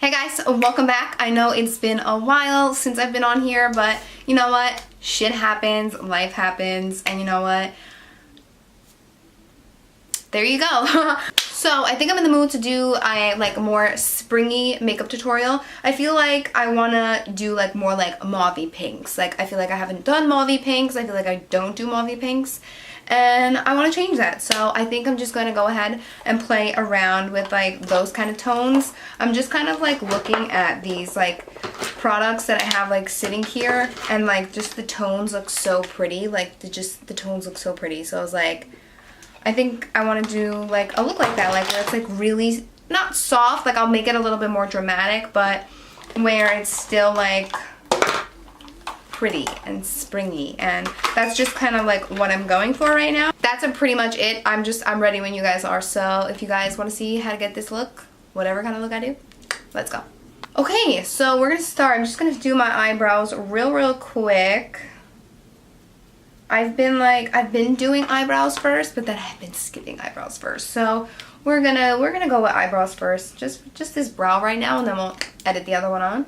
Hey guys, welcome back. I know it's been a while since I've been on here, but you know what? Shit happens, life happens, and you know what? There you go. So I think I'm in the mood to do a more springy makeup tutorial. I feel like I want to do like more like mauve pinks. Like I feel like I haven't done mauve pinks. I feel like I don't do mauve pinks. And I want to change that, so I think I'm just going to go ahead and play around with like those kind of tones. I'm just kind of like looking at these like products that I have like sitting here, and like just the tones look so pretty. Like the tones look so pretty, so I was like, I think I want to do like a look like that, like where it's like really not soft, like I'll make it a little bit more dramatic, but where it's still like pretty and springy, and that's just kind of like what I'm going for right now. That's pretty much it. I'm ready when you guys are, so if you guys want to see how to get this look, whatever kind of look I do, let's go. Okay, so we're gonna start. I'm just gonna do my eyebrows real quick. I've been doing eyebrows first, but then I've been skipping eyebrows first, so we're gonna go with eyebrows first, just this brow right now, and then we'll edit the other one on.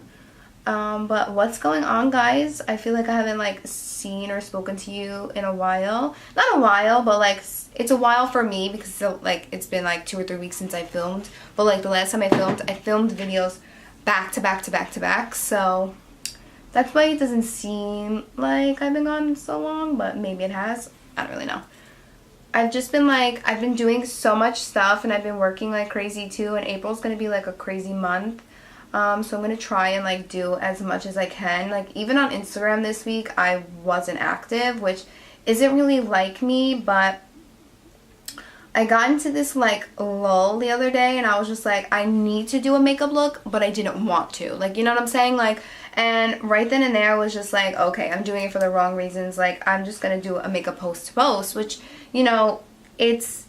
But what's going on, guys? I feel like I haven't like seen or spoken to you in a while. Not a while, but like it's a while for me because like it's been like 2 or 3 weeks since I filmed. But like the last time I filmed videos back to back. So that's why it doesn't seem like I've been gone so long, but maybe it has. I don't really know. I've been doing so much stuff, and I've been working like crazy too, and April's gonna be like a crazy month. So I'm going to try and like do as much as I can. Like even on Instagram this week I wasn't active, which isn't really like me, but I got into this like lull the other day, and I was just like, I need to do a makeup look, but I didn't want to. Like, you know what I'm saying? Like, and right then and there I was just like, okay, I'm doing it for the wrong reasons. Like, I'm just going to do a makeup post to post, which, you know, it's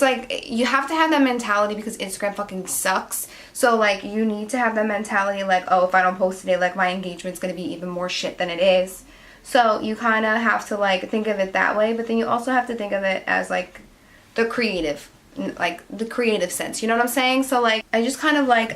like you have to have that mentality because Instagram fucking sucks. So like you need to have that mentality like, oh, if I don't post today, like my engagement's gonna be even more shit than it is. So you kind of have to like think of it that way, but then you also have to think of it as like the creative sense, you know what I'm saying? So like I just kind of like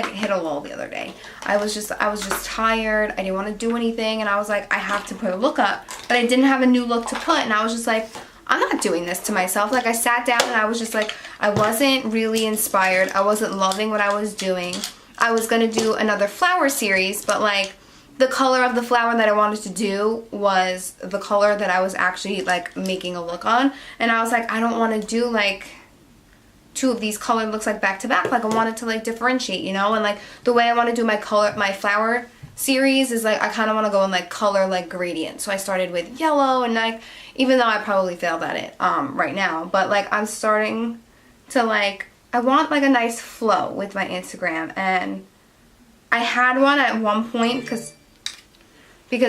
hit a lull the other day. I was just tired. I didn't want to do anything, and I was like, I have to put a look up, but I didn't have a new look to put, and I was just like, I'm not doing this to myself. Like I sat down and I was just like, I wasn't really inspired. I wasn't loving what I was doing. I was going to do another flower series, but like the color of the flower that I wanted to do was the color that I was actually like making a look on. And I was like, I don't want to do like 2 of these color looks like back to back. Like I wanted to like differentiate, you know? And like the way I want to do my flower series is like I kind of want to go in like color like gradient. So I started with yellow, and like even though I probably failed at it right now, but like I'm starting to like, I want like a nice flow with my Instagram, and I had one at one point because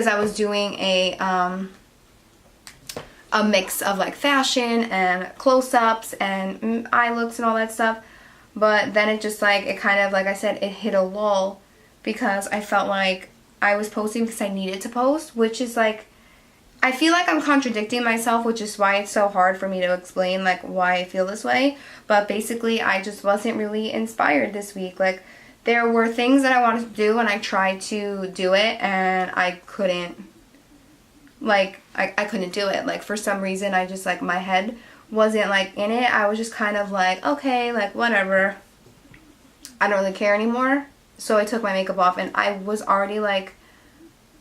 I was doing a mix of like fashion and close-ups and eye looks and all that stuff, but then it just like, it kind of, like I said, it hit a lull because I felt like I was posting because I needed to post, which is like, I feel like I'm contradicting myself, which is why it's so hard for me to explain like why I feel this way. But basically I just wasn't really inspired this week. Like there were things that I wanted to do, and I tried to do it, and I couldn't, like I couldn't do it. Like for some reason I just like, my head wasn't like in it. I was just kind of like, okay, like whatever, I don't really care anymore. So I took my makeup off, and I was already like,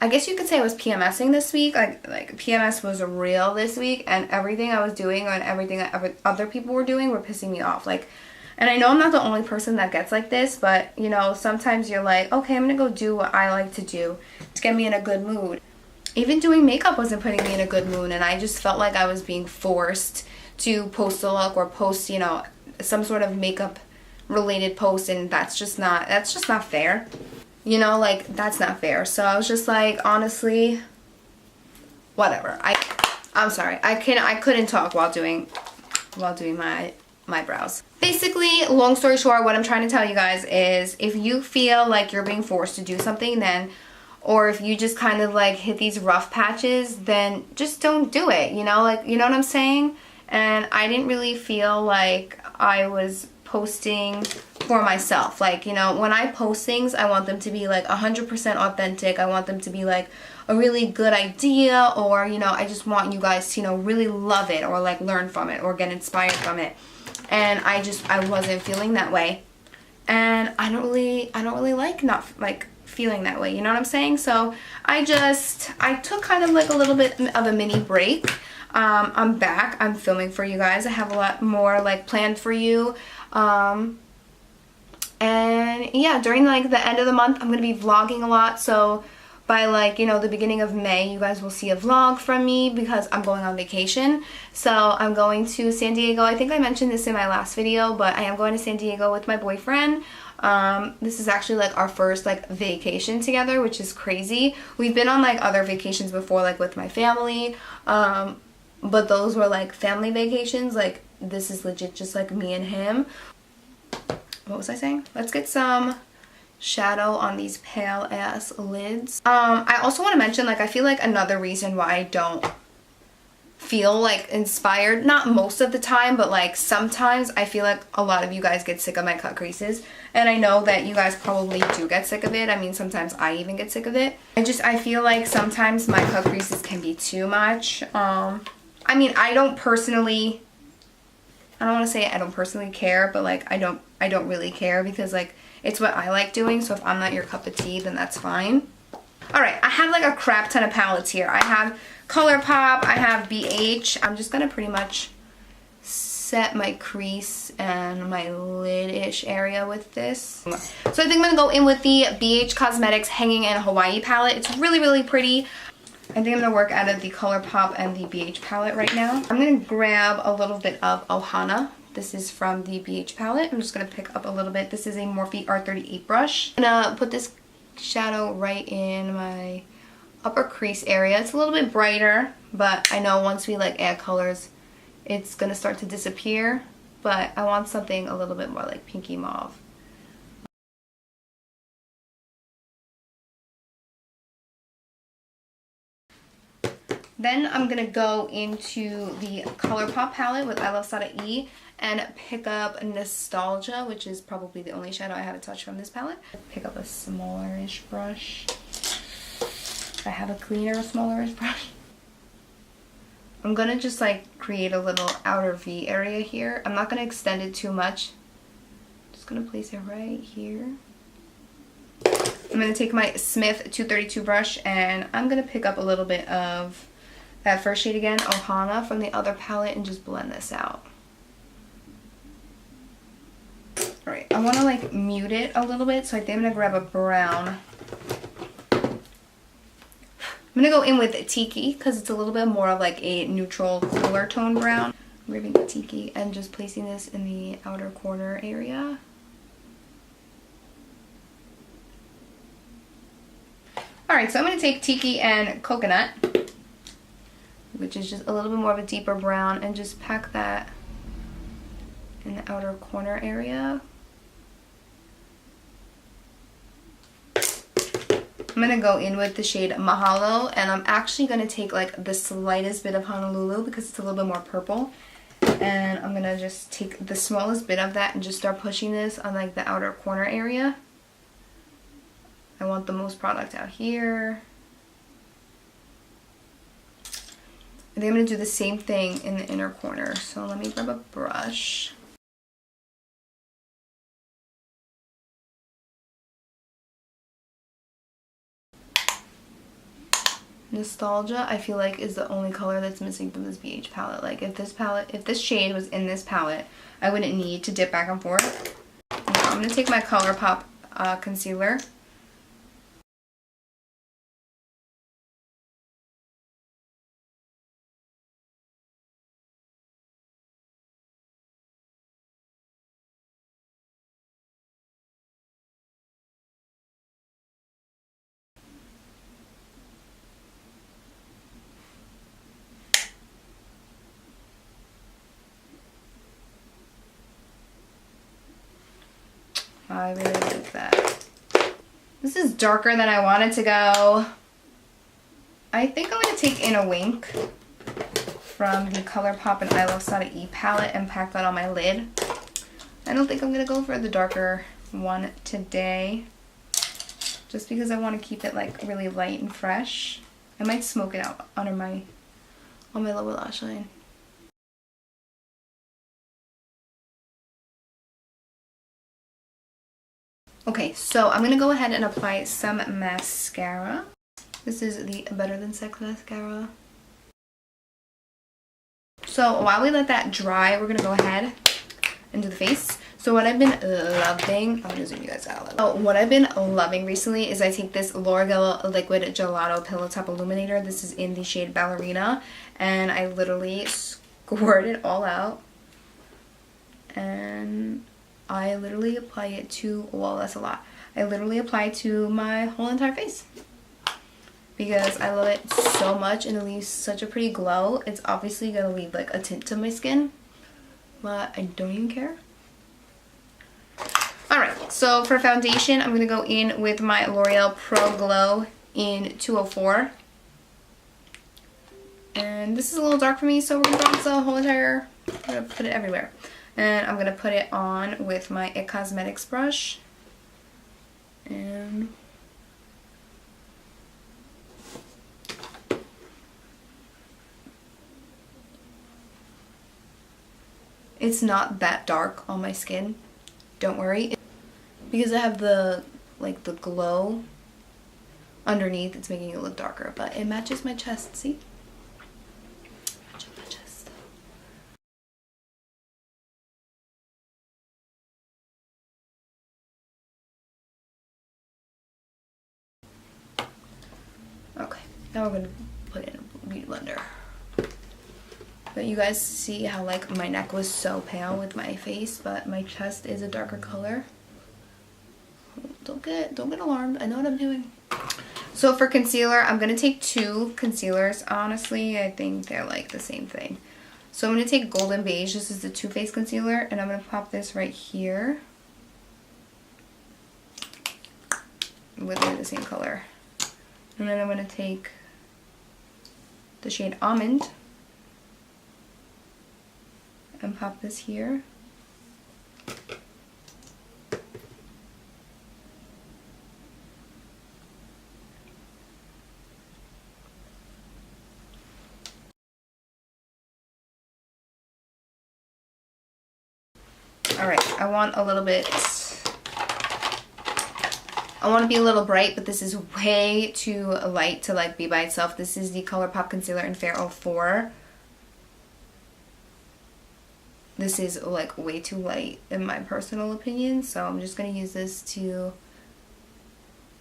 I guess you could say I was PMSing this week. Like PMS was real this week, and everything I was doing and everything that other people were doing were pissing me off. Like, and I know I'm not the only person that gets like this, but you know, sometimes you're like, okay, I'm gonna go do what I like to do to get me in a good mood. Even doing makeup wasn't putting me in a good mood, and I just felt like I was being forced to post a look or post, you know, some sort of makeup related post, and that's just not fair. You know, like that's not fair. So I was just like, honestly, whatever. I'm sorry. I couldn't talk while doing my brows. Basically, long story short, what I'm trying to tell you guys is if you feel like you're being forced to do something, then, or if you just kind of like hit these rough patches, then just don't do it, you know? Like, you know what I'm saying? And I didn't really feel like I was posting for myself. Like, you know, when I post things, I want them to be like 100% authentic. I want them to be like a really good idea, or, you know, I just want you guys to, you know, really love it or like learn from it or get inspired from it. And I wasn't feeling that way. And I don't really like not like feeling that way, you know what I'm saying? So I took kind of like a little bit of a mini break. I'm back. I'm filming for you guys. I have a lot more like planned for you. And yeah, during like the end of the month, I'm going to be vlogging a lot. So by like, you know, the beginning of May, you guys will see a vlog from me because I'm going on vacation. So I'm going to San Diego. I think I mentioned this in my last video, but I am going to San Diego with my boyfriend. This is actually like our first like vacation together, which is crazy. We've been on like other vacations before, like with my family, but those were like family vacations. Like this is legit just like me and him. What was I saying? Let's get some shadow on these pale ass lids. I also want to mention, like, I feel like another reason why I don't feel like inspired, not most of the time, but like sometimes I feel like a lot of you guys get sick of my cut creases, and I know that you guys probably do get sick of it. I mean, sometimes I even get sick of it. I feel like sometimes my cut creases can be too much. I mean, I don't want to say I don't personally care, but like I don't really care because like it's what I like doing. So if I'm not your cup of tea, then that's fine. Alright, I have like a crap ton of palettes here. I have ColourPop, I have BH. I'm just going to pretty much set my crease and my lid-ish area with this. So I think I'm going to go in with the BH Cosmetics Hanging in Hawaii palette. It's really, really pretty. I think I'm going to work out of the ColourPop and the BH palette right now. I'm going to grab a little bit of Ohana. This is from the BH palette. I'm just going to pick up a little bit. This is a Morphe R38 brush. I'm going to put this shadow right in my upper crease area. It's a little bit brighter, but I know once we like add colors, it's going to start to disappear. But I want something a little bit more like pinky mauve. Then I'm going to go into the ColourPop palette with I Love Sada E and pick up Nostalgia, which is probably the only shadow I haven't touched from this palette. Pick up a smaller-ish brush. I have a cleaner, smaller-ish brush. I'm going to just like create a little outer V area here. I'm not going to extend it too much. Just going to place it right here. I'm going to take my Smith 232 brush and I'm going to pick up a little bit of that first shade again, Ohana, from the other palette, and just blend this out. Alright, I want to like mute it a little bit, so I think I'm going to grab a brown. I'm going to go in with Tiki, because it's a little bit more of like a neutral, cooler tone brown. I'm grabbing the Tiki and just placing this in the outer corner area. Alright, so I'm going to take Tiki and Coconut, which is just a little bit more of a deeper brown, and just pack that in the outer corner area. I'm going to go in with the shade Mahalo, and I'm actually going to take like the slightest bit of Honolulu because it's a little bit more purple. And I'm going to just take the smallest bit of that and just start pushing this on like the outer corner area. I want the most product out here. I think I'm going to do the same thing in the inner corner. So let me grab a brush. Nostalgia, I feel like, is the only color that's missing from this BH palette. Like if this shade was in this palette, I wouldn't need to dip back and forth. Now I'm going to take my ColourPop concealer. I really like that. This is darker than I wanted to go. I think I'm going to take In a Wink from the ColourPop and I Love Sada E palette and pack that on my lid. I don't think I'm gonna go for the darker one today, just because I want to keep it like really light and fresh. I might smoke it out under my on my lower lash line. Okay, so I'm gonna go ahead and apply some mascara. This is the Better Than Sex mascara. So while we let that dry, we're gonna go ahead and do the face. So what I've been loving, I'm gonna zoom you guys out. So what I've been loving recently is I take this Loreal Liquid Gelato Pillow Top Illuminator. This is in the shade Ballerina, and I literally squirt it all out. And I literally apply it to, well, that's a lot. I literally apply it to my whole entire face because I love it so much and it leaves such a pretty glow. It's obviously gonna leave like a tint to my skin, but I don't even care. Alright, so for foundation, I'm gonna go in with my L'Oreal Pro Glow in 204. And this is a little dark for me, so we're gonna bronze the whole entire, I'm gonna put it everywhere. And I'm going to put it on with my IT Cosmetics brush. And it's not that dark on my skin. Don't worry. Because I have the, like, the glow underneath, it's making it look darker. But it matches my chest, see? Okay, now we're going to put it in a beauty blender. But you guys see how like my neck was so pale with my face, but my chest is a darker color. Don't get alarmed. I know what I'm doing. So for concealer, I'm going to take two concealers. Honestly, I think they're like the same thing. So I'm going to take Golden Beige. This is the Too Faced concealer, and I'm going to pop this right here. Literally the same color. And then I'm going to take the shade Almond and pop this here. Alright, I want to be a little bright, but this is way too light to like be by itself. This is the ColourPop Concealer in Fair 04. This is like way too light in my personal opinion, so I'm just going to use this to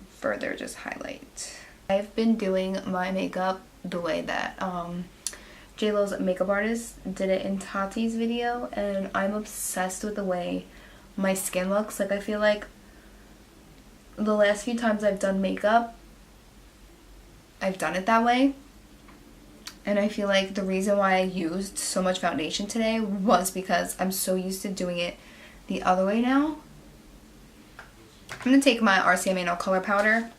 further just highlight. I've been doing my makeup the way that JLo's makeup artist did it in Tati's video, and I'm obsessed with the way my skin looks. Like I feel like the last few times I've done makeup, I've done it that way. And I feel like the reason why I used so much foundation today was because I'm so used to doing it the other way now. I'm going to take my RCMA No Color Powder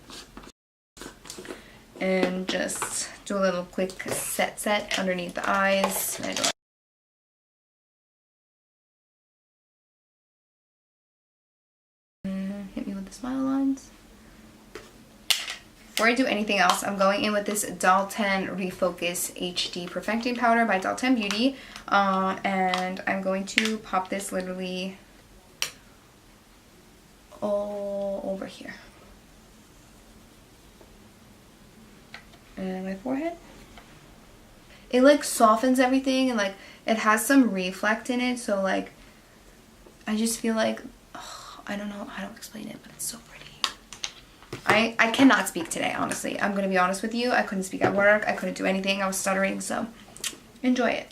and just do a little quick set underneath the eyes. Hit me with the smile lines. Before I do anything else, I'm going in with this Dalton Refocus HD Perfecting Powder by Dalton Beauty. And I'm going to pop this literally all over here. And my forehead. It like softens everything, and like it has some reflect in it, so like I just feel like, I don't know how to explain it, but it's so pretty. I cannot speak today, honestly. I'm going to be honest with you. I couldn't speak at work. I couldn't do anything. I was stuttering, so enjoy it.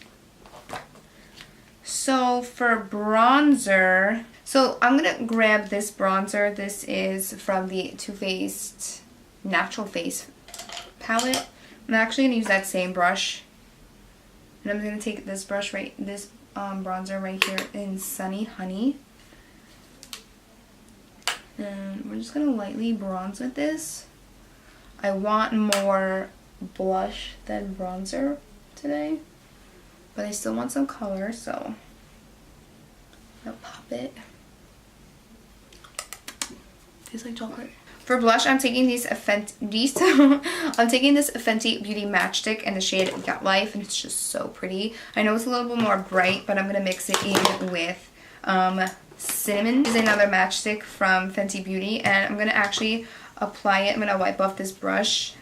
So for bronzer, so I'm going to grab this bronzer. This is from the Too Faced Natural Face palette. I'm actually going to use that same brush. And I'm going to take this brush this bronzer right here in Sunny Honey. And we're just going to lightly bronze with this. I want more blush than bronzer today, but I still want some color, so I'll pop it. Tastes like chocolate. For blush, I'm taking I'm taking this Fenty Beauty Matchstick in the shade Yacht Life, and it's just so pretty. I know it's a little bit more bright, but I'm gonna mix it in with cinnamon. This is another matchstick from Fenty Beauty, and I'm gonna actually apply it. I'm gonna wipe off this brush,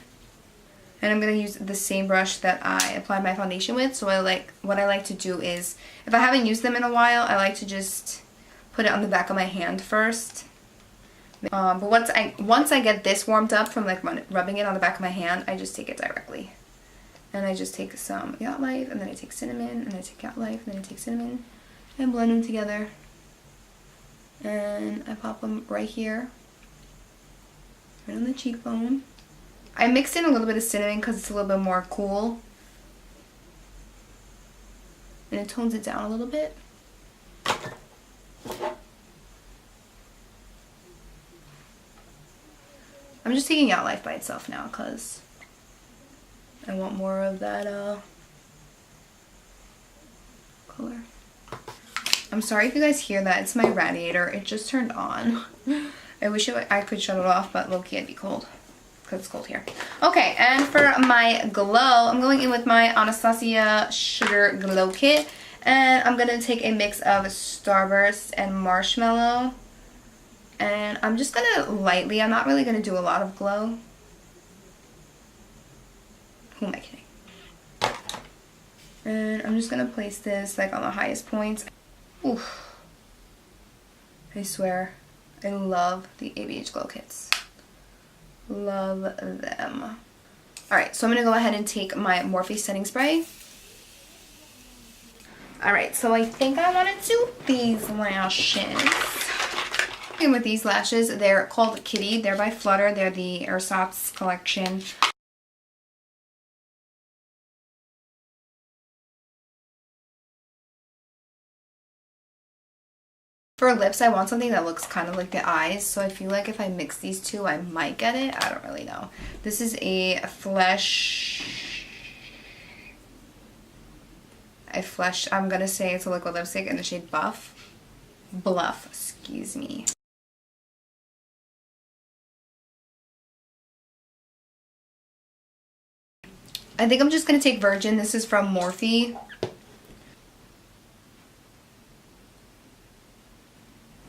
and I'm gonna use the same brush that I applied my foundation with. So what I like to do is, if I haven't used them in a while, I like to just put it on the back of my hand first. But once I get this warmed up from like rubbing it on the back of my hand, I just take it directly. And I just take some Yacht Life, and then I take cinnamon, and then I take Yacht Life, and then I take cinnamon, and blend them together. And I pop them right here, right on the cheekbone. I mixed in a little bit of cinnamon because it's a little bit more cool, and it tones it down a little bit. I'm just taking Yacht Life by itself now because I want more of that color. I'm sorry if you guys hear that. It's my radiator. It just turned on. I wish I could shut it off, but low-key I'd be cold because it's cold here. Okay, and for my glow, I'm going in with my Anastasia Sugar Glow Kit. And I'm going to take a mix of Starburst and Marshmallow. And I'm just going to lightly, I'm not really going to do a lot of glow. Who am I kidding? And I'm just going to place this like on the highest points. Oof. I swear, I love the ABH Glow Kits. Love them. Alright, so I'm going to go ahead and take my Morphe setting spray. Alright, so I think I want to do these lashes. With these lashes, they're called Kitty. They're by Flutter. They're the Ersatz collection. For lips, I want something that looks kind of like the eyes, so I feel like if I mix these two, I might get it. I don't really know. This is a I'm gonna say it's a liquid lipstick in the shade Bluff, excuse me. I think I'm just gonna take Virgin. This is from Morphe.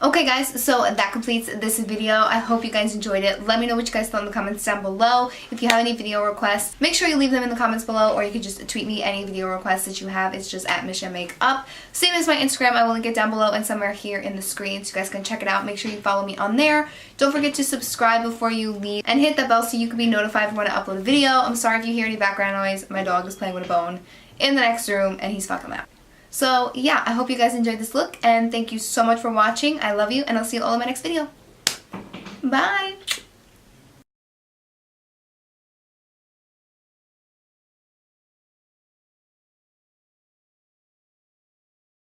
Okay guys, so that completes this video. I hope you guys enjoyed it. Let me know what you guys thought in the comments down below. If you have any video requests, make sure you leave them in the comments below, or you can just tweet me any video requests that you have. It's just at @MishaMakeup. Same as my Instagram. I will link it down below and somewhere here in the screen so you guys can check it out. Make sure you follow me on there. Don't forget to subscribe before you leave and hit that bell so you can be notified when I upload a video. I'm sorry if you hear any background noise. My dog is playing with a bone in the next room and he's fucking loud. So yeah, I hope you guys enjoyed this look, and thank you so much for watching. I love you, and I'll see you all in my next video. Bye!